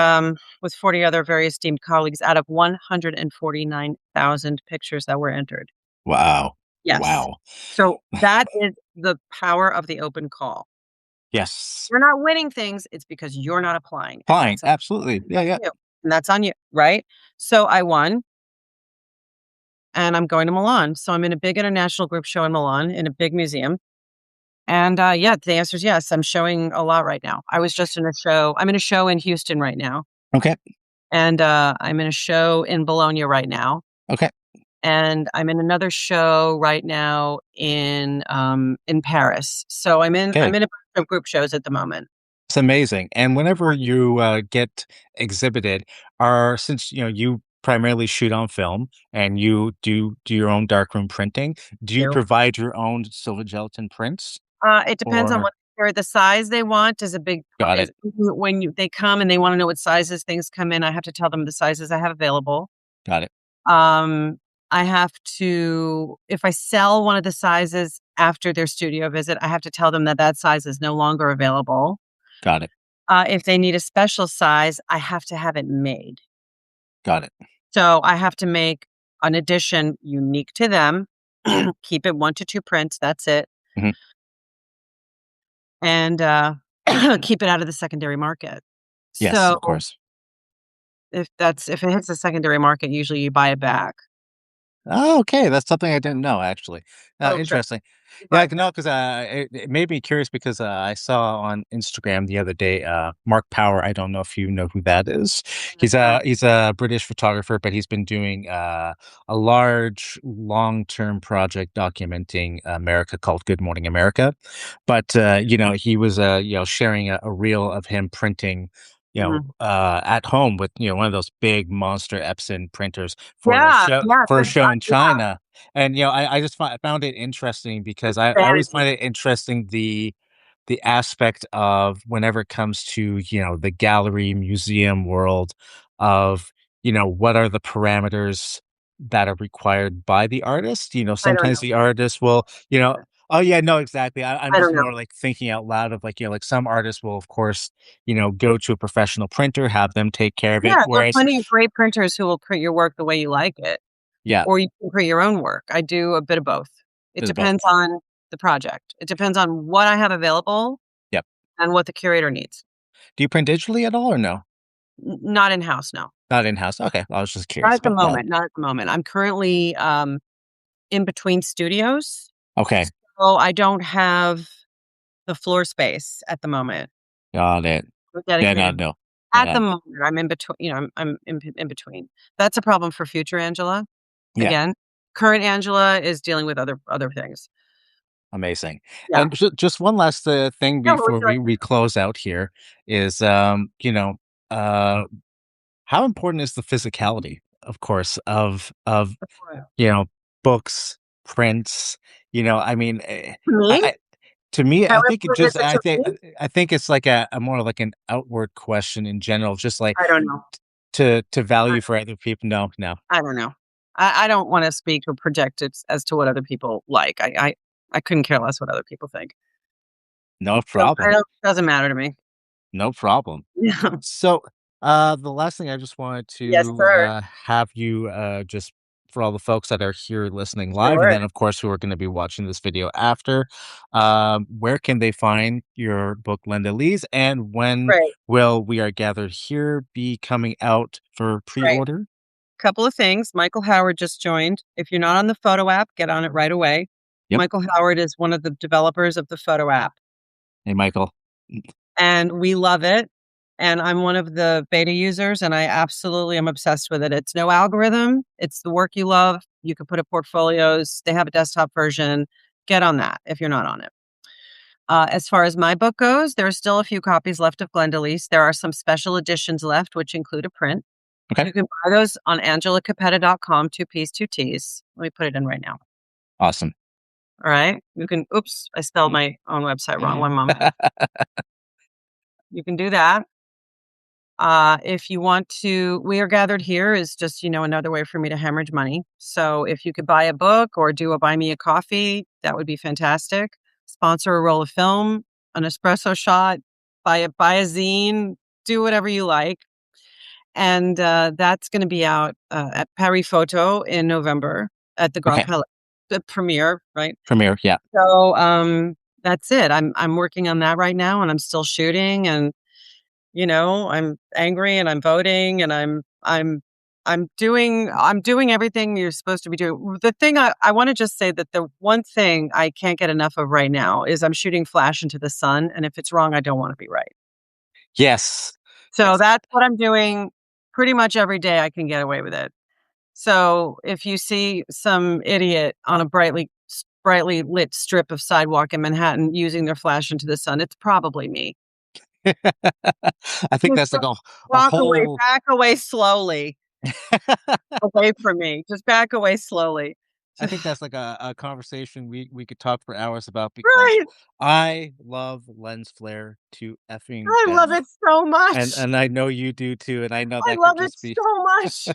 with 40 other very esteemed colleagues out of 149,000 pictures that were entered. Wow. Yes. Wow. So that is the power of the open call. Yes. You're not winning things, it's because you're not applying, and Fine. Absolutely. Yeah, yeah. that's on you, right? So I won, and I'm going to Milan. So I'm in a big international group show in Milan in a big museum. And, yeah, the answer is yes. I'm showing a lot right now. I was just in a show I'm in a show in Houston right now, Okay. and, I'm in a show in Bologna right now, Okay. and I'm in another show right now in Paris. So Okay. I'm in a bunch of group shows at the moment. It's amazing. And whenever you, get exhibited, since, you primarily shoot on film and you do your own darkroom printing, do you Do. provide your own silver gelatin prints? It depends on Or what or the size they want is a big got is it. when they come and they wanna know what sizes things come in, I have to tell them the sizes I have available. Got it. Um, I have to if I sell one of the sizes after their studio visit, I have to tell them that that size is no longer available. Got it. If they need a special size, I have to have it made. Got it. So, I have to make an edition unique to them, keep it 1 to 2 prints, that's it, Mhm. and, keep it out of the secondary market. Yes, So, of course. if it hits the secondary market, usually you buy it back. Oh, okay, that's something I didn't know, actually. Oh, true. Interesting. You buy Yeah, it back. no, 'cause, it made me curious because, I saw on Instagram the other day, Mark Power, I don't know if you know who that is. No. He's a British photographer, but he's been doing, a large, long-term project documenting America called Good Morning America. But, he was, sharing a reel of him printing, Mhm. at home with, one of those big monster Epson printers Yeah, yeah, for a good show in yeah, China. And, I just found it interesting because I always vanity. find it interesting the aspect of whenever it comes to, the gallery museum world of, what are the parameters that are required by the artist. I don't Sometimes know. the artist will, oh yeah, no, exactly. I'm I just don't know. more like thinking out loud of like, like some artists will of course, go to a professional printer, have them take care of it. Yeah, there are Whereas, plenty of great printers who will print your work the way you like it, yeah, or you can print your own work. I do a bit of both. It bit of both. depends on the project. It depends on what I have available Yep. and what the curator needs. Do you print digitally at all or no? Not in-house, no. Not in-house. Okay, I was just Not curious at the about that. moment, not at the moment. I'm currently, in between studios, Okay, so I don't have the floor space at the moment got it. for Yeah, no, dedicated no. at Yeah, the moment, I'm in between I'm in between. That's a problem for future Angela, yeah, again. Current Angela is dealing with other things. amazing. Yeah. And just one last, thing Yeah, what would before you like we close out here is, uh, how important is the physicality, of course, of, to you know, books, prints, I mean, me? I to me, How I think it important is just it to me? I think it's like a more like an outward question in general, just like I don't know. to I value for other people. No, no, I don't know. I don't wanna speak or project it as to what other people like. I couldn't care less what other people think. no So, I problem. don't doesn't matter to me. No problem. Yeah. So, the last thing I just wanted Yes, to sir. have you just for all the folks that are here listening live, and Sure. then of course who are going to be watching this video after, where can they find your book, Linda Lee's, and when Right, will We Are Gathered Here be coming out for right. pre-order? Couple of things. Michael Howard just joined. If you're not on the photo app, get on it right away. Yep. Michael Howard is one of the developers of the photo app, Hey, Michael. and we love it. And I'm one of the beta users, and I absolutely am obsessed with it. It's no algorithm. It's the work you love. You can put it portfolios. They have a desktop version. Get on that if you're not on it. As far as my book goes, there are still a few copies left of Glendaleigh's. There are some special editions left, which include a print. Okay. You can buy those on angelacappetta.com, 2 P's, 2 T's. Let me put it in right now. Awesome. Alright? You can oops, I spelled my own website wrong, one moment. You can do that. If you want to We Are Gathered Here is just, another way for me to hemorrhage money. So if you could buy a book or do a buy me a coffee, that would be fantastic. Sponsor a roll of film, an espresso shot, buy a zine, do whatever you like. And, that's gonna be out, at Paris Photo in November at the Grand Okay. Palais, the premiere, right? Premiere. Yeah. So, that's it. I'm working on that right now, and I'm still shooting, and, I'm angry, and I'm voting, and I'm doing everything you're supposed to be doing. The thing I wanna just say that the one thing I can't get enough of right now is I'm shooting Flash into the Sun, and if it's wrong, I don't wanna be right. Yes. So Yes. that's what I'm doing pretty much every day I can get away with it. So if you see some idiot on a brightly lit strip of sidewalk in Manhattan using their flash into the sun, it's probably me. I think Just that's like a walk away, whole back away slowly away from me. Just back away slowly. I think that's like a conversation we could talk for hours about because Right. I love lens flare to effing I love death, it so and much. and I know you do too, and I know I that could love it just be so much.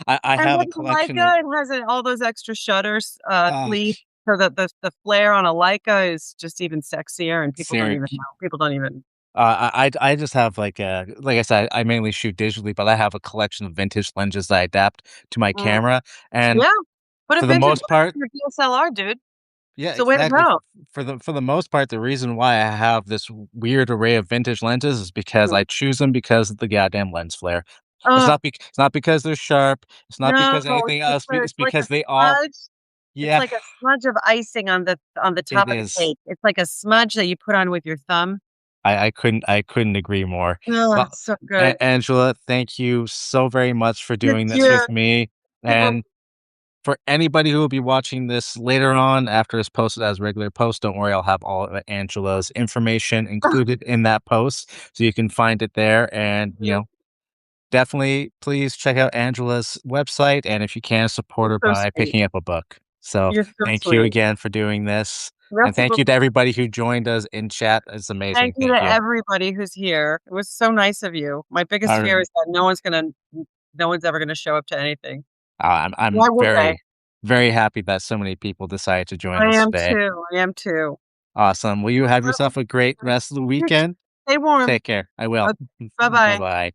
I And have a with collection of Leica, it has all those extra shutters, uh, sleep, so that the flare on a Leica is just even sexier, and people don't ser even know. People don't even I just have like I said, I mainly shoot digitally, but I have a collection of vintage lenses that I adapt to my mm, camera, and yeah, put a for the vintage most lens part in your DSLR, dude. yeah, It's the way to exactly. go. For the most part, the reason why I have this weird array of vintage lenses is because Mhm. I choose them because of the goddamn lens flare. Ugh, It's not because they're sharp, it's not no, because anything else, it's it's like a because they all smudge. It's yeah, like a smudge of icing on the it top of the is. cake. It's like a smudge that you put on with your thumb. I couldn't agree more. Oh, Well, it's so good. Angela, thank you so very much for It's doing this you. with me, and for anybody who will be watching this later on after it's posted as a regular post, don't worry, I'll have all of Angela's information included in that post, so you can find it there, and, definitely please check out Angela's website, and if you can, support You're her so by sweet. picking up a book. So, You're so thank you sweet. again for doing this, and Merci thank you to beaucoup. everybody who joined us in chat. It's Thank amazing. you Thank to you. everybody who's here. It was so nice of you. My biggest fear Alri is that no one's ever gonna show up to anything. I'm Why would they? very happy that so many people decided to join I us am today. too, I am too. Awesome. Will you have yourself a great rest of the You weekend? stay warm. Take care. I will. Bye-bye. Bye-bye.